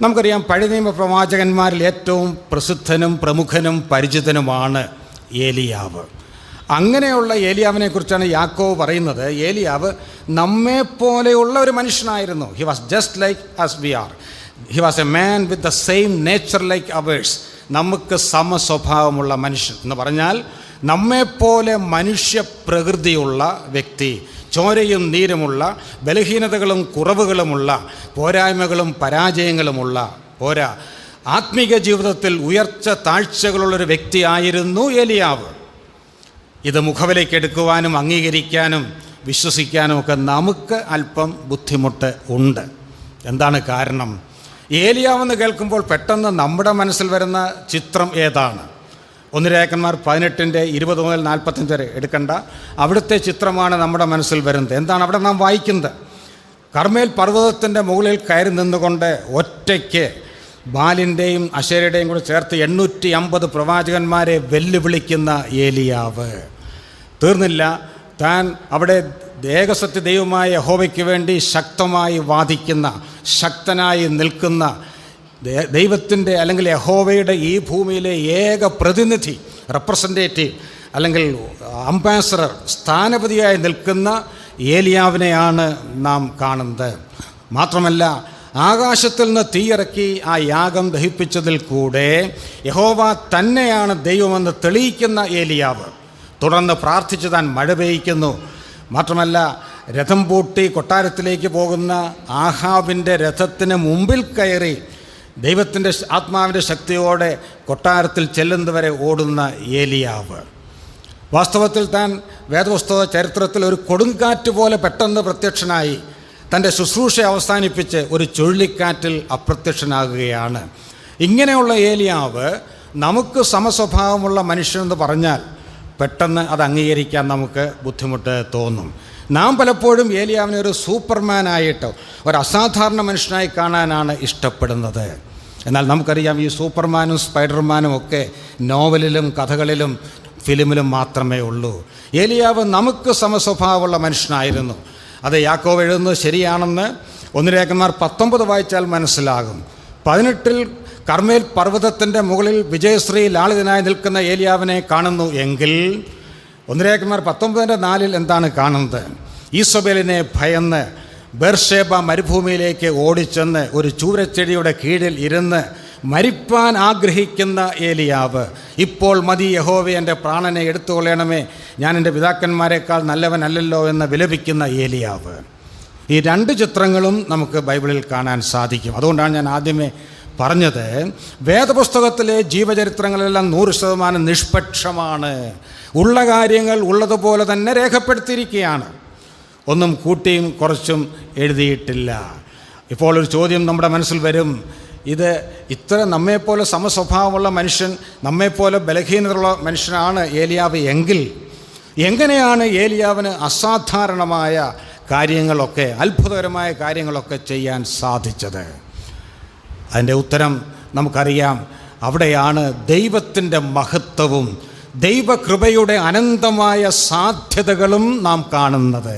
നമുക്കറിയാം, പഴയ നിയമ പ്രവാചകന്മാരിൽ ഏറ്റവും പ്രസിദ്ധനും പ്രമുഖനും പരിചിതനുമാണ് ഏലിയാവ്. അങ്ങനെയുള്ള ഏലിയാവിനെക്കുറിച്ചാണ് യാക്കോബ് പറയുന്നത്. ഏലിയാവ് നമ്മെപ്പോലെയുള്ള ഒരു മനുഷ്യനായിരുന്നു. He was just like as we are. He was a man with the same nature like ours. നമുക്ക് സമസ്വഭാവമുള്ള മനുഷ്യൻ എന്ന് പറഞ്ഞാൽ നമ്മെപ്പോലെ മനുഷ്യ പ്രകൃതിയുള്ള വ്യക്തി, ചോരയും നീരുമുള്ള, ബലഹീനതകളും കുറവുകളുമുള്ള, പോരായ്മകളും പരാജയങ്ങളുമുള്ള, ആത്മീക ജീവിതത്തിൽ ഉയർച്ച താഴ്ചകളുള്ളൊരു വ്യക്തിയായിരുന്നു ഏലിയാവ്. ഇത് മുഖവിലേക്ക് എടുക്കുവാനും അംഗീകരിക്കാനും വിശ്വസിക്കാനും ഒക്കെ നമുക്ക് അല്പം ബുദ്ധിമുട്ട് ഉണ്ട്. എന്താണ് കാരണം? ഏലിയാവെന്ന് കേൾക്കുമ്പോൾ പെട്ടെന്ന് നമ്മുടെ മനസ്സിൽ വരുന്ന ചിത്രം ഏതാണ്? 1 രാജാക്കന്മാർ 18:20 മുതൽ 45 വരെ എടുക്കണ്ട, അവിടുത്തെ ചിത്രമാണ് നമ്മുടെ മനസ്സിൽ വരുന്നത്. എന്താണ് അവിടെ നാം വായിക്കുന്നത്? കർമ്മേൽ പർവ്വതത്തിൻ്റെ മുകളിൽ കയറി നിന്നുകൊണ്ട് ഒറ്റയ്ക്ക് ബാലിൻ്റെയും അശേരയുടെയും കൂടെ ചേർത്ത് 850 പ്രവാചകന്മാരെ വെല്ലുവിളിക്കുന്ന ഏലിയാവ്. തീർന്നില്ല, താൻ അവിടെ ഏകസത്യ ദൈവമായ യഹോവയ്ക്ക് വേണ്ടി ശക്തമായി വാദിക്കുന്ന, ശക്തനായി നിൽക്കുന്ന, ദൈവത്തിൻ്റെ അല്ലെങ്കിൽ യഹോവയുടെ ഈ ഭൂമിയിലെ ഏക പ്രതിനിധി, റെപ്രസെൻറ്റേറ്റീവ് അല്ലെങ്കിൽ അംബാസഡർ, സ്ഥാനപതിയായി നിൽക്കുന്ന ഏലിയാവിനെയാണ് നാം കാണുന്നത്. മാത്രമല്ല, ആകാശത്തിൽ നിന്ന് തീയിറക്കി ആ യാഗം ദഹിപ്പിച്ചതിൽ കൂടെ യഹോവ തന്നെയാണ് ദൈവമെന്ന് തെളിയിക്കുന്ന ഏലിയാവ്. തുടർന്ന് പ്രാർത്ഥിച്ച് താൻ മഴ പെയ്യിക്കുന്നു. മാത്രമല്ല, രഥം പൂട്ടി കൊട്ടാരത്തിലേക്ക് പോകുന്ന ആഹാബിൻ്റെ രഥത്തിന് മുമ്പിൽ കയറി ദൈവത്തിൻ്റെ ആത്മാവിൻ്റെ ശക്തിയോടെ കൊട്ടാരത്തിൽ ചെല്ലുന്നവരെ ഓടുന്ന ഏലിയാവ്. വാസ്തവത്തിൽ താൻ വേദപുസ്തക ചരിത്രത്തിൽ ഒരു കൊടുങ്കാറ്റ് പോലെ പെട്ടെന്ന് പ്രത്യക്ഷനായി തൻ്റെ ശുശ്രൂഷ അവസാനിപ്പിച്ച് ഒരു ചുഴലിക്കാറ്റിൽ അപ്രത്യക്ഷനാകുകയാണ്. ഇങ്ങനെയുള്ള ഏലിയാവ് നമുക്ക് സമസ്വഭാവമുള്ള മനുഷ്യനെന്ന് പറഞ്ഞാൽ പെട്ടെന്ന് അത് അംഗീകരിക്കാൻ നമുക്ക് ബുദ്ധിമുട്ട് തോന്നും. നാം പലപ്പോഴും ഏലിയാവിനെ ഒരു സൂപ്പർമാനായിട്ടോ ഒരു അസാധാരണ മനുഷ്യനായി കാണാനാണ് ഇഷ്ടപ്പെടുന്നത്. എന്നാൽ നമുക്കറിയാം, ഈ സൂപ്പർമാനും സ്പൈഡർമാനും ഒക്കെ നോവലിലും കഥകളിലും ഫിലിമിലും മാത്രമേ ഉള്ളൂ. ഏലിയാവ് നമുക്ക് സമസ്വഭാവമുള്ള മനുഷ്യനായിരുന്നു. അത് യാക്കോബ് എഴുതുന്നത് ശരിയാണെന്ന് 1 രാജാക്കന്മാർ 19 വായിച്ചാൽ മനസ്സിലാകും. 18 കർമ്മേൽ പർവ്വതത്തിൻ്റെ മുകളിൽ വിജയശ്രീ ലാളിതനായി നിൽക്കുന്ന ഏലിയാവിനെ കാണുന്നു എങ്കിൽ 1 രാജാക്കന്മാർ 19:4 എന്താണ് കാണുന്നത്? ഈസബേലിനെ ഭയന്ന് ബേർഷേബ മരുഭൂമിയിലേക്ക് ഓടിച്ചെന്ന് ഒരു ചൂരച്ചെടിയുടെ കീഴിൽ ഇരുന്ന് മരിപ്പാൻ ആഗ്രഹിക്കുന്ന ഏലിയാവ്. ഇപ്പോൾ മതി യഹോവേ, എൻ്റെ പ്രാണനെ എടുത്തുകൊള്ളണമേ, ഞാൻ എൻ്റെ പിതാക്കന്മാരെക്കാൾ നല്ലവനല്ലല്ലോ എന്ന് വിലപിക്കുന്ന ഏലിയാവ്. ഈ 2 ചിത്രങ്ങളും നമുക്ക് ബൈബിളിൽ കാണാൻ സാധിക്കും. അതുകൊണ്ടാണ് ഞാൻ ആദ്യമേ പറഞ്ഞത്, വേദപുസ്തകത്തിലെ ജീവചരിത്രങ്ങളെല്ലാം 100% നിഷ്പക്ഷമാണ്. ഉള്ള കാര്യങ്ങൾ ഉള്ളതുപോലെ തന്നെ രേഖപ്പെടുത്തിയിരിക്കുകയാണ്. ഒന്നും കൂട്ടിയും കുറച്ചും എഴുതിയിട്ടില്ല. ഇപ്പോൾ ഒരു ചോദ്യം നമ്മുടെ മനസ്സിൽ വരും, ഇത് ഇത്ര നമ്മെപ്പോലെ സമസ്വഭാവമുള്ള മനുഷ്യൻ, നമ്മെപ്പോലെ ബലഹീനതയുള്ള മനുഷ്യനാണ് ഏലിയാവ് എങ്കിൽ എങ്ങനെയാണ് ഏലിയാവിന് അസാധാരണമായ കാര്യങ്ങളൊക്കെ, അത്ഭുതകരമായ കാര്യങ്ങളൊക്കെ ചെയ്യാൻ സാധിച്ചത്? അതിൻ്റെ ഉത്തരം നമുക്കറിയാം. അവിടെയാണ് ദൈവത്തിൻ്റെ മഹത്വവും ദൈവകൃപയുടെ അനന്തമായ സാധ്യതകളും നാം കാണുന്നത്.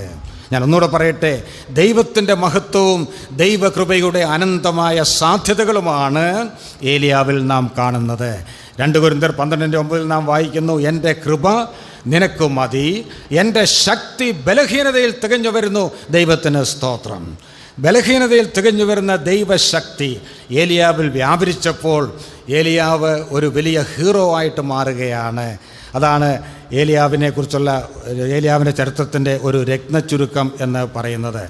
ഞാൻ ഒന്നുകൂടെ പറയട്ടെ, ദൈവത്തിൻ്റെ മഹത്വവും ദൈവകൃപയുടെ അനന്തമായ സാധ്യതകളുമാണ് ഏലിയാവിൽ നാം കാണുന്നത്. 2 കൊരിന്ത്യർ 12:9 നാം വായിക്കുന്നു, എൻ്റെ കൃപ നിനക്ക് മതി, എൻ്റെ ശക്തി ബലഹീനതയിൽ തികഞ്ഞു വരുന്നു. ദൈവത്തിന് സ്തോത്രം. ബലഹീനതയിൽ തികഞ്ഞു വരുന്ന ദൈവശക്തി ഏലിയാവിൽ വ്യാപരിച്ചപ്പോൾ ഏലിയാവ് ഒരു വലിയ ഹീറോ ആയിട്ട് മാറുകയാണ്. അതാണ് ഏലിയാവിനെ കുറിച്ചുള്ള ഏലിയാവിൻ്റെ ചരിത്രത്തിൻ്റെ ഒരു രത്നച്ചുരുക്കം എന്ന് പറയുന്നത്.